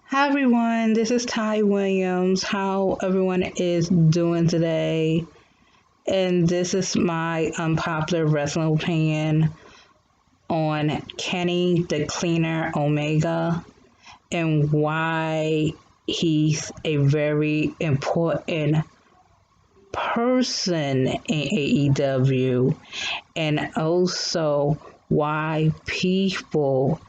Hi everyone, this is Ty Williams. How everyone is doing today? And this is my unpopular wrestling opinion on Kenny the Cleaner Omega and why he's a very important person in AEW, and also why people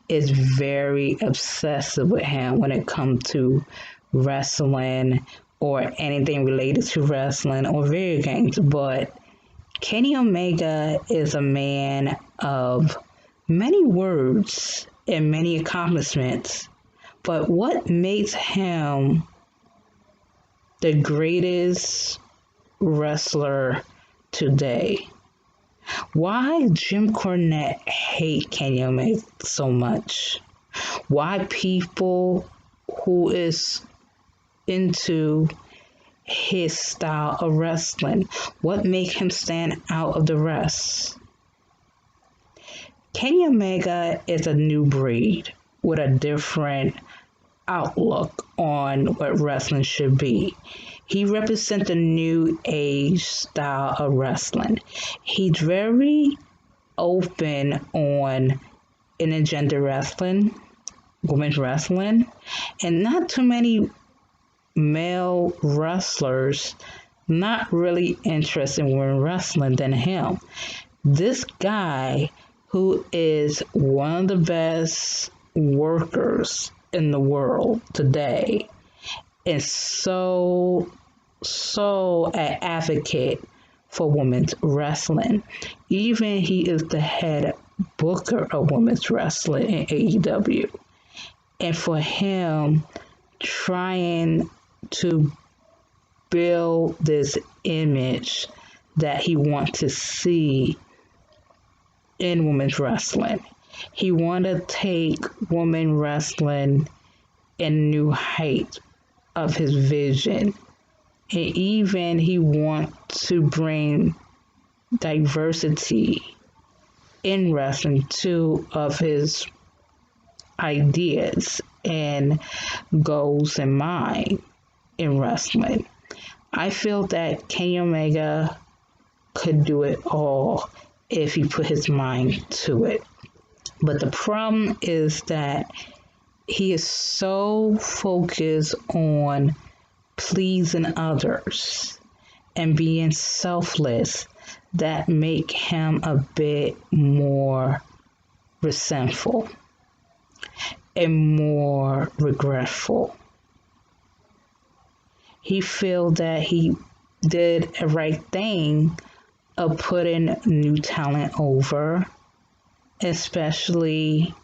is very obsessive with him when it comes to wrestling or anything related to wrestling or video games. But Kenny Omega is a man of many words and many accomplishments. But what makes him the greatest wrestler today? Why Jim Cornette hate Kenny Omega so much? Why people who is into his style of wrestling? What makes him stand out of the rest? Kenny Omega is a new breed with a different outlook on what wrestling should be. He represents a new age style of wrestling. He's very open on intergender wrestling, women's wrestling, and not too many male wrestlers not really interested in women wrestling than him. This guy, who is one of the best workers in the world today, is so an advocate for women's wrestling. Even he is the head booker of women's wrestling in AEW. And for him trying to build this image that he wants to see in women's wrestling, he want to take women wrestling in new height of his vision. And even he wants to bring diversity in wrestling to of his ideas and goals in mind in wrestling. I feel that Kenny Omega could do it all if he put his mind to it. But the problem is that he is so focused on pleasing others and being selfless that make him a bit more resentful and more regretful. He feels that he did a right thing of putting new talent over, especially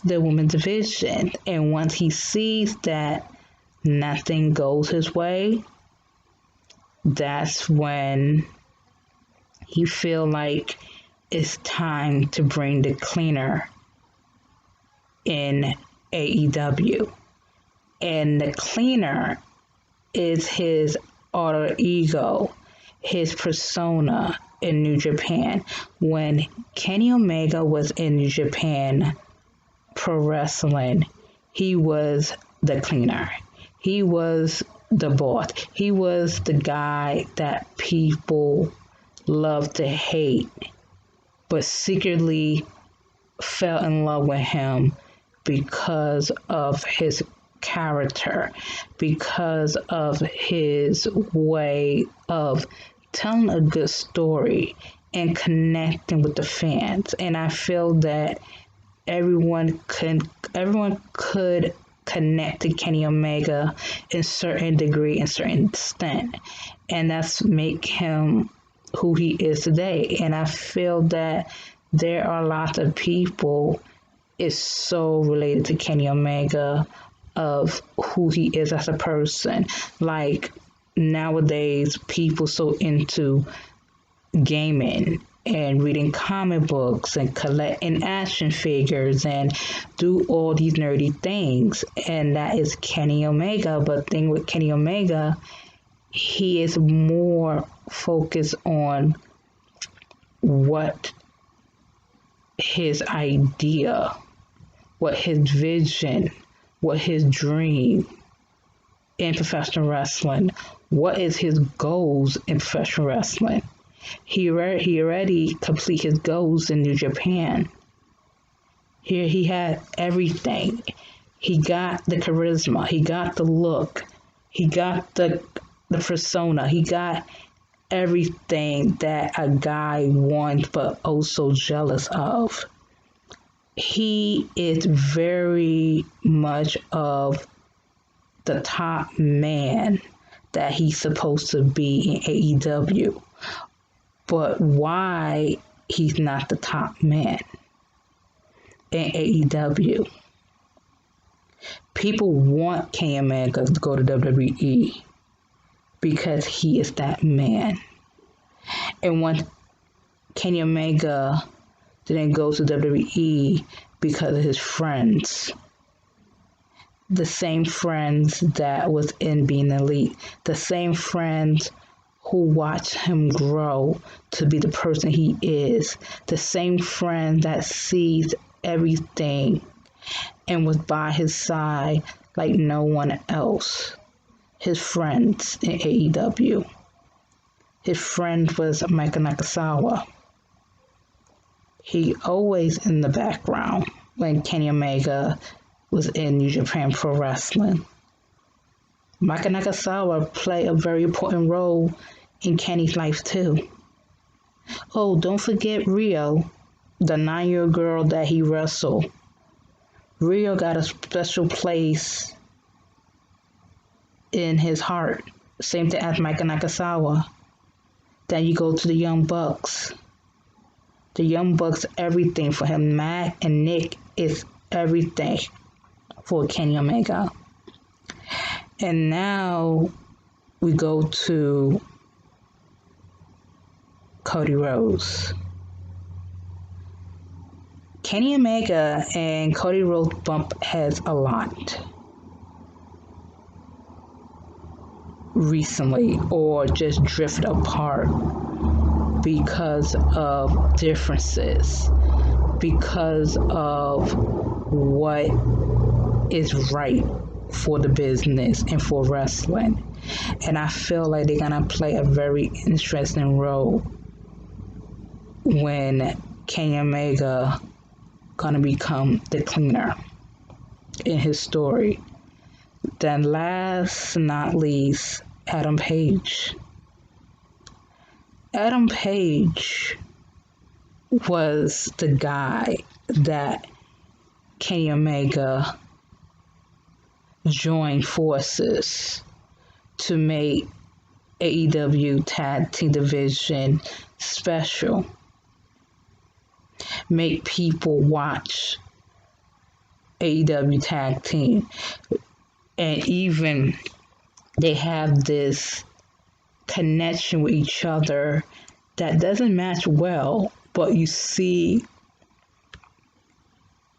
the women's division. And once he sees that nothing goes his way, that's when he feel like it's time to bring the cleaner in AEW. And the cleaner is his alter ego, his persona in New Japan. When Kenny Omega was in New Japan Pro Wrestling, he was the cleaner. He was the boss. He was the guy that people love to hate, but secretly fell in love with him because of his character, because of his way of telling a good story and connecting with the fans. And I feel that everyone could connect to Kenny Omega in certain degree and certain extent, and that's make him who he is today. And I feel that there are lots of people is so related to Kenny Omega of who he is as a person. Like nowadays, people so into gaming and reading comic books and collecting action figures and do all these nerdy things, and that is Kenny Omega. But the thing with Kenny Omega, he is more focused on what his idea, what his vision what his dream in professional wrestling, what is his goals in professional wrestling. He already complete his goals in New Japan. Here he had everything. He got the charisma, he got the look, he got the persona, he got everything that a guy wants but also jealous of. He is very much of the top man that he's supposed to be in AEW. But why he's not the top man in AEW? People want Kenny Omega to go to WWE because he is that man. And when Kenny Omega didn't go to WWE because of his friends, the same friends that was in Being Elite, the same friends who watched him grow to be the person he is, the same friend that sees everything and was by his side like no one else. His friends in AEW. His friend was Mike Nakasawa. He always in the background when Kenny Omega was in New Japan Pro Wrestling. Mike Nakasawa played a very important role in Kenny's life too. Oh, don't forget Rio, the 9-year-old girl that he wrestled. Rio got a special place in his heart. Same thing as Mike Nakasawa. Then you go to the Young Bucks. The Young Bucks, everything for him. Matt and Nick is everything for Kenny Omega. And now we go to Cody Rhodes. Kenny Omega and Cody Rhodes bump heads a lot recently, or just drift apart because of differences, because of what is right for the business and for wrestling. And I feel like they're gonna play a very interesting role when Kenny Omega gonna become the cleaner in his story. Then last but not least, Adam Page. Adam Page was the guy that Kenny Omega joined forces to make AEW Tag Team Division special. Make people watch AEW Tag Team. And even they have this connection with each other that doesn't match well, but you see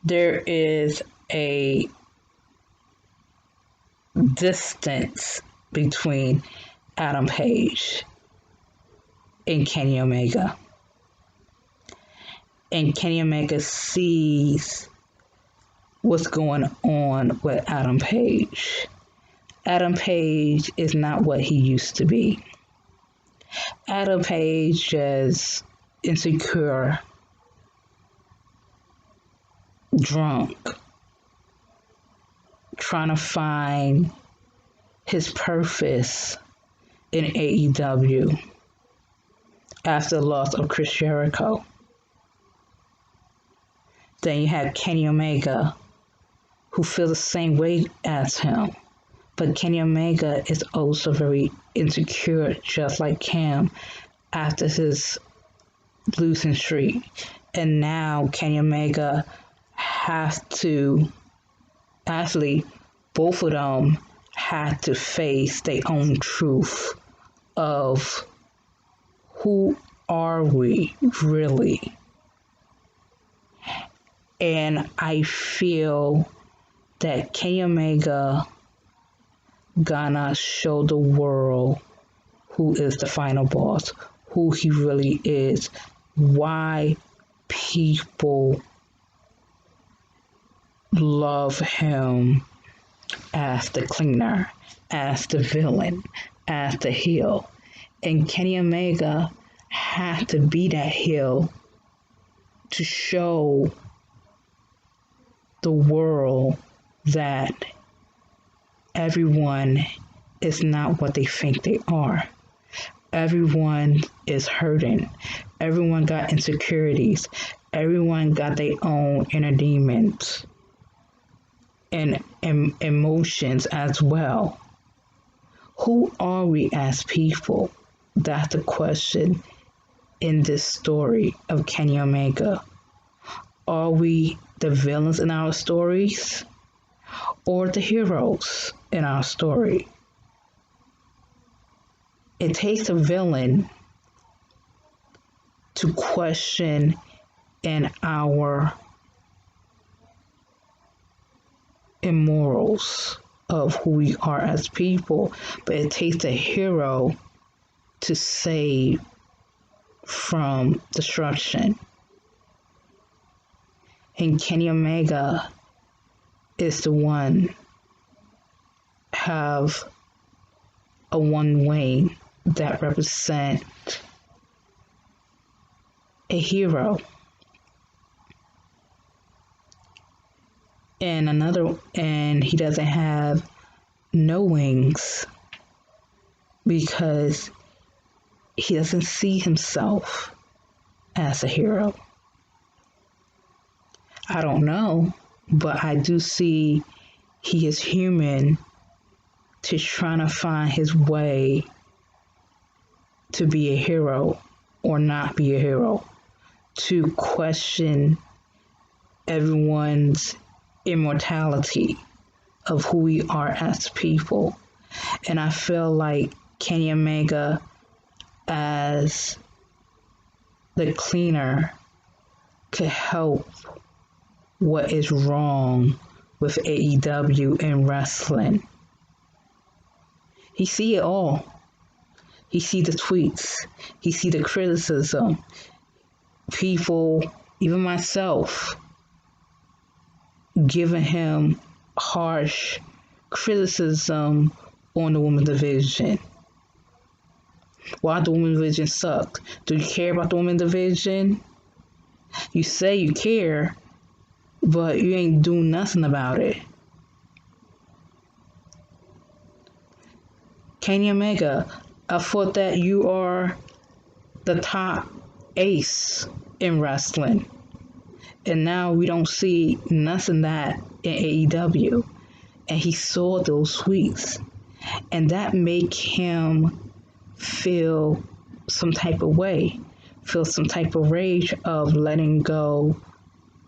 there is a distance between Adam Page and Kenny Omega. And Kenny Omega sees what's going on with Adam Page. Adam Page is not what he used to be. Adam Page is insecure, drunk, trying to find his purpose in AEW after the loss of Chris Jericho. Then you have Kenny Omega, who feels the same way as him. But Kenny Omega is also very insecure, just like Cam, after his losing streak. And now Kenny Omega has to, actually, both of them had to face their own truth of who are we really. And I feel that Kenny Omega gonna show the world who is the final boss, who he really is, why people love him as the cleaner, as the villain, as the heel. And Kenny Omega had to be that heel to show the world that everyone is not what they think they are. Everyone is hurting. Everyone got insecurities. Everyone got their own inner demons and emotions as well. Who are we as people? That's the question in this story of Kenny Omega. Are we the villains in our stories or the heroes in our story? It takes a villain to question in our immorals of who we are as people, but it takes a hero to save from destruction. And Kenny Omega is the one have a one way that represent a hero. And he doesn't have no wings because he doesn't see himself as a hero. I don't know, but I do see he is human to trying to find his way to be a hero or not be a hero, to question everyone's immortality of who we are as people. And I feel like Kenny Omega as the cleaner could help what is wrong with AEW and wrestling. He see it all. He see the tweets. He see the criticism. People, even myself, giving him harsh criticism on the women's division. Why the women's division sucked? Do you care about the women's division? You say you care, but you ain't doing nothing about it. Kenny Omega, I thought that you are the top ace in wrestling. And now we don't see nothing that in AEW. And he saw those tweets. And that make him feel some type of way. Feel some type of rage of letting go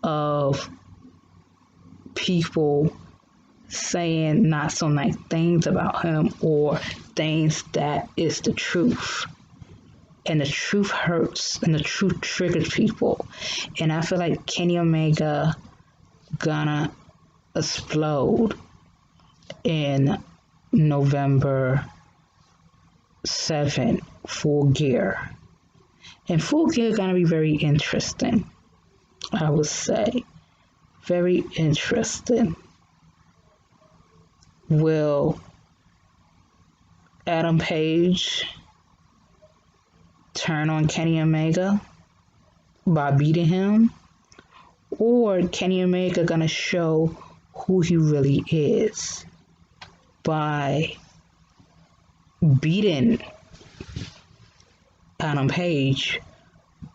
of people saying not so nice things about him or things that is the truth. And the truth hurts and the truth triggers people. And I feel like Kenny Omega gonna explode in November 7th, Full Gear. And Full Gear gonna be very interesting, I would say. Very interesting. Will Adam Page turn on Kenny Omega by beating him? Or Kenny Omega gonna show who he really is by beating Adam Page,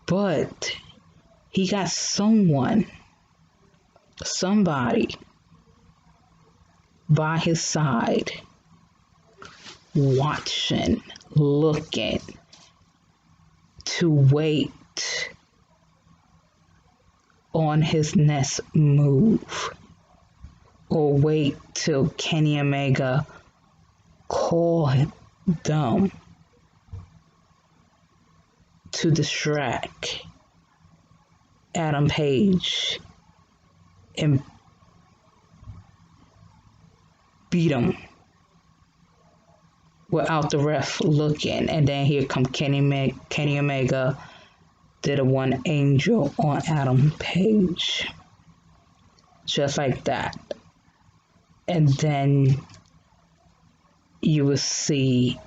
but he got somebody by his side, watching, looking, to wait on his next move, or wait till Kenny Omega call them to distract Adam Page and beat him without the ref looking. And then here come Kenny Omega did a one angel on Adam Page, just like that. And then you will see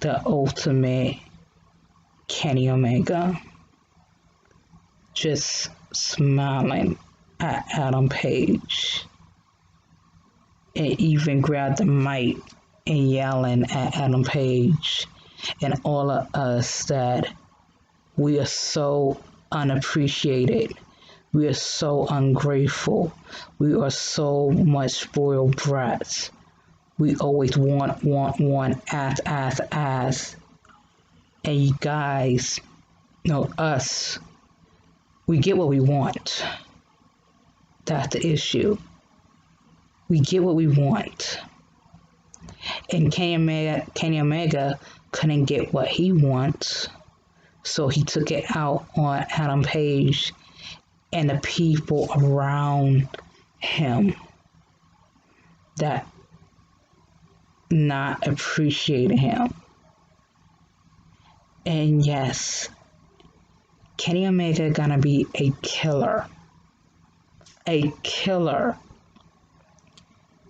the ultimate Kenny Omega just smiling at Adam Page and even grab the mic and yelling at Adam Page and all of us that we are so unappreciated. We are so ungrateful. We are so much spoiled brats. We always want, ask. And you guys, us, we get what we want. That's the issue. We get what we want. And Kenny Omega couldn't get what he wants, so he took it out on Adam Page and the people around him that not appreciating him. And yes, Kenny Omega gonna be a killer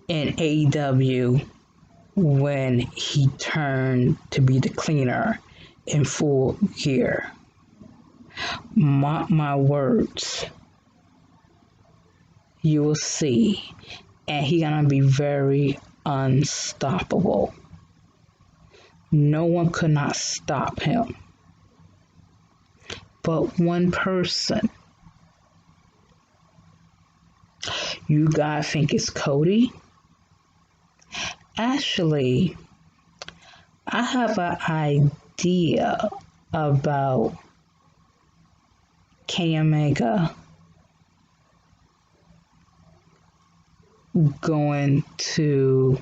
in AEW when he turned to be the cleaner in Full Gear. Mark my words, you will see, and he gonna be very unstoppable. No one could not stop him but one person. You guys think it's Cody? Actually, I have an idea about Kenny Omega going to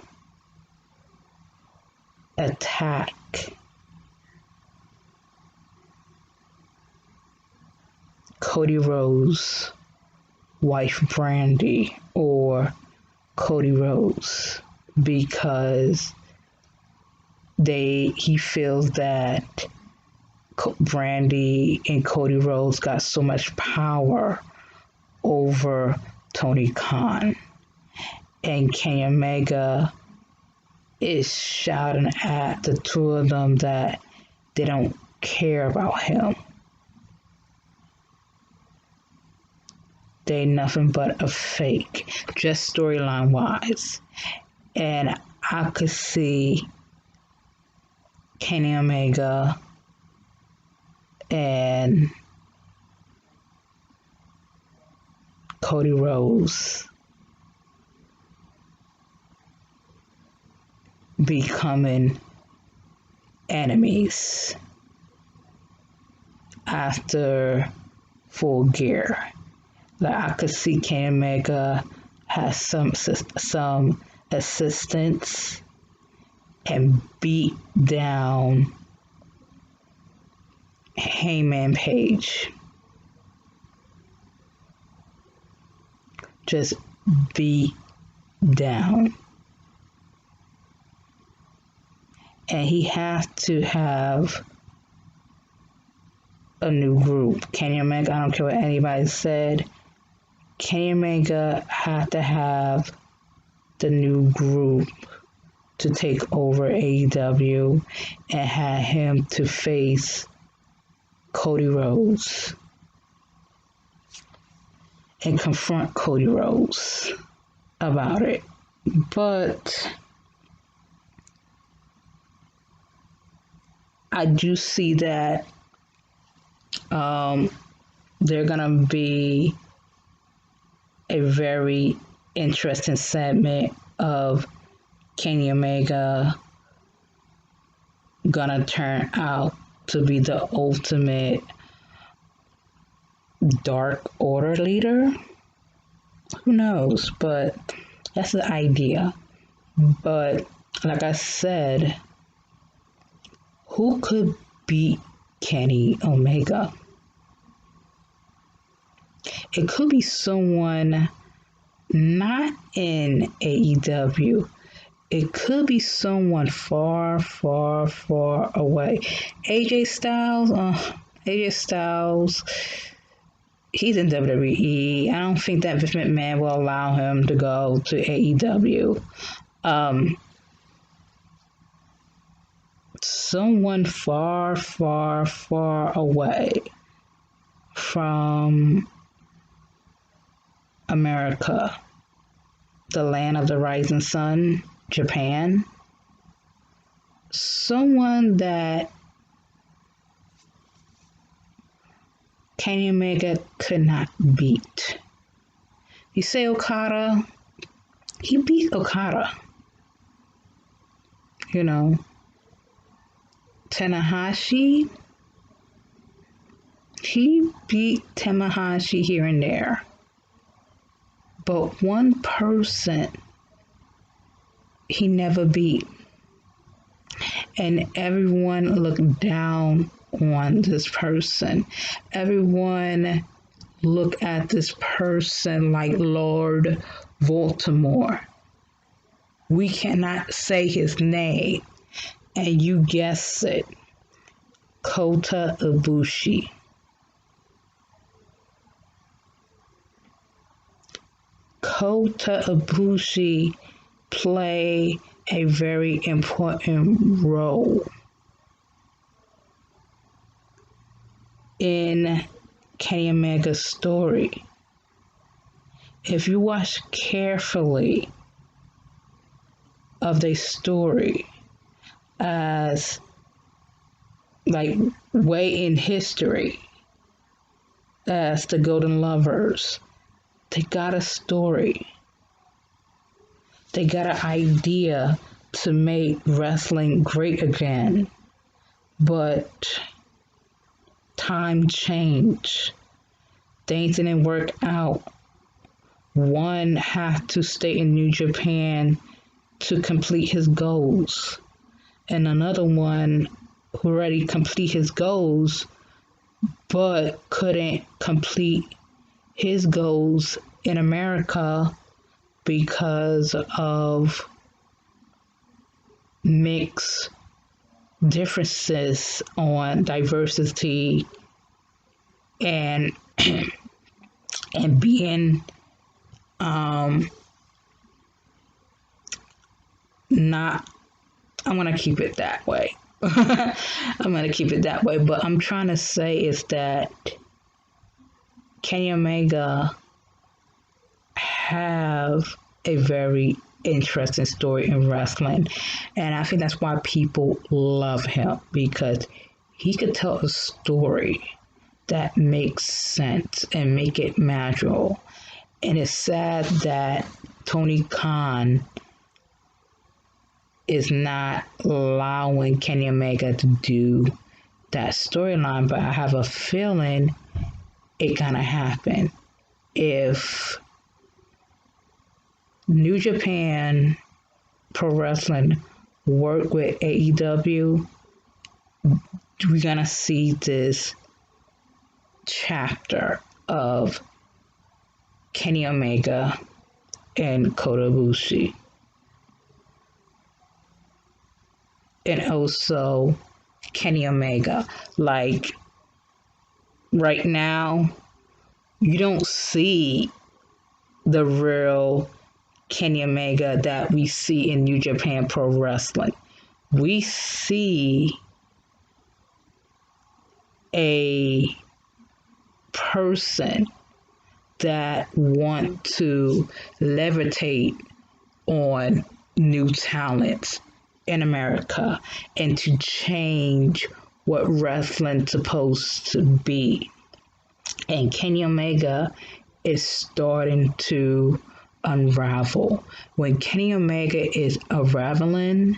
attack Cody Rhodes' wife Brandy or Cody Rhodes, because he feels that Brandy and Cody Rhodes got so much power over Tony Khan, and Kenny Omega is shouting at the two of them that they don't care about him. They nothing but a fake, just storyline wise. And I could see Kenny Omega and Cody Rhodes becoming enemies after Full Gear. Like, I could see Kenny Omega has some assistance and beat down Hangman Page. Just beat down. And he has to have a new group. Kenny Omega, I don't care what anybody said, Kenny Omega had to have the new group to take over AEW and had him to face Cody Rhodes and confront Cody Rhodes about it. But I do see that they're gonna be a very interesting segment of Kenny Omega gonna turn out to be the ultimate Dark Order leader. Who knows? But that's the idea. But like I said, who could beat Kenny Omega? It could be someone not in AEW. It could be someone far, far, far away. AJ Styles, he's in WWE. I don't think that Vince McMahon will allow him to go to AEW. Someone far, far, far away from America, the land of the rising sun, Japan. Someone that Kenny Omega could not beat. You say Okada, he beat Okada. You know, Tanahashi, he beat Tanahashi here and there. But one person he never beat. And everyone looked down on this person. Everyone looked at this person like Lord Voldemort. We cannot say his name, and you guess it. Kota Ibushi. Kota Ibushi played a very important role in Kenny Omega's story. If you watch carefully of their story as like way in history as the Golden Lovers, they got a story. They got an idea to make wrestling great again. But time changed. Things didn't work out. One had to stay in New Japan to complete his goals. And another one who already complete his goals but couldn't complete his goals in America because of mixed differences on diversity and being not, I'm going to keep it that way. I'm going to keep it that way. But I'm trying to say is that Kenny Omega have a very interesting story in wrestling. And I think that's why people love him, because he could tell a story that makes sense and make it magical. And it's sad that Tony Khan is not allowing Kenny Omega to do that storyline, but I have a feeling it's gonna happen. If New Japan Pro Wrestling work with AEW, we're gonna see this chapter of Kenny Omega and Kota Ibushi. And also Kenny Omega. Like, right now, you don't see the real Kenny Omega that we see in New Japan Pro Wrestling. We see a person that want to levitate on new talents in America and to change what wrestling's supposed to be. And Kenny Omega is starting to unravel. When Kenny Omega is unraveling,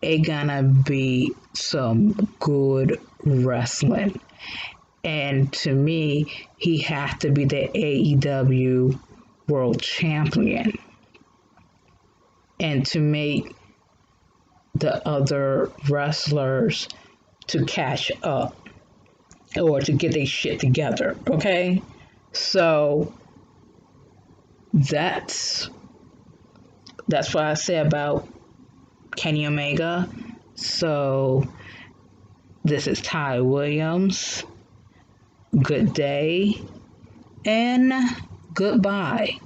it's gonna be some good wrestling. And to me, he has to be the AEW World Champion. And to make the other wrestlers to catch up or to get their shit together, okay? So that's what I say about Kenny Omega. So this is Ty Williams, good day, and goodbye.